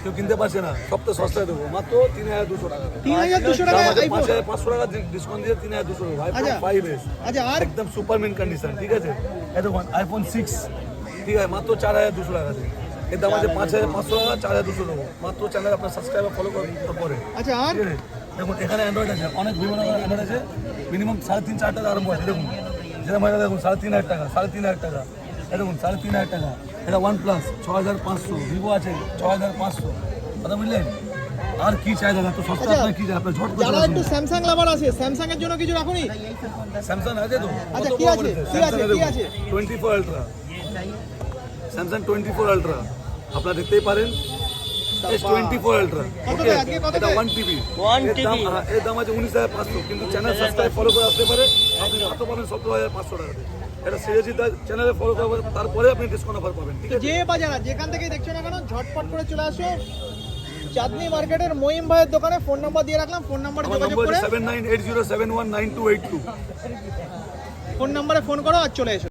কেউ কিনতে পারছে না, সব তো সস্তায় দেবো, মাত্র 3200 টাকা। 3200 টাকা আইফোন। 500 টাকা ডিসকাউন্ট দিয়ে 3200 দেবো। আইফোন 5s আচ্ছা, আর একদম সুপারম্যান কন্ডিশন, ঠিক আছে। এই দেখুন আইফোন 6, ঠিক আছে, মাত্র 4200 টাকা দিয়ে। এর দাম আছে 5500 টাকা, 4200 দেবো মাত্র। চ্যানেল আপনার সাবস্ক্রাইবার ফলো করার পরে, আচ্ছা, আর ঠিক আছে। দেখুন এখানে অ্যান্ড্রয়েড আছে, অনেক বিভিন্ন অ্যান্ড্রয়েড আছে, মিনিমাম 3,500-4 টাকা আরম্ভ আছে। দেখুন যেটা মানে দেখুন 3,500 টাকা, 3,500 টাকা। এই দেখুন 3,500 টাকা। এটা OnePlus 6500, ভিভো আছে 6500, কথা বুঝলেন। আর কি চাই দাদা, তো সস্তা আপনার কি চাই, আপনার ঝট করে যারা একটু স্যামসাং লাভার আছে, স্যামসাং এর জন্য কিছু রাখুনি? স্যামসাং আছে তো। আচ্ছা, কত কি বড় আছে? বলেছে? কি আছে? Samsung কি আছে? 24 আলট্রা, স্যামসাং 24 আলট্রা আপনারা দেখতেই পারেন। S24 আলট্রা, কত ওকে, আজকে কত এটা 1 TB। এর দাম আছে 19,500, কিন্তু চ্যানেল সাবস্ক্রাইব ফলো করে আসতে পারে, আপনি কত পাবেন 17,500 টাকা দিয়ে। এটা সিরিয়াসলি চ্যানেলে ফলো করবেন, তারপরে আপনি ডিসকাউন্ট অফার পাবেন, ঠিক আছে। যে বা যারা যেখান থেকে দেখছো না কেন, ঝটপট করে চলে আসো চাঁদনি মার্কেটের মহিম ভাইয়ের দোকানে। ফোন নাম্বার দিয়ে রাখলাম, ফোন নাম্বারে আমার যোগাযোগ নম্বর করে 7980719282। ফোন নাম্বারে ফোন করো আর চলে এসো।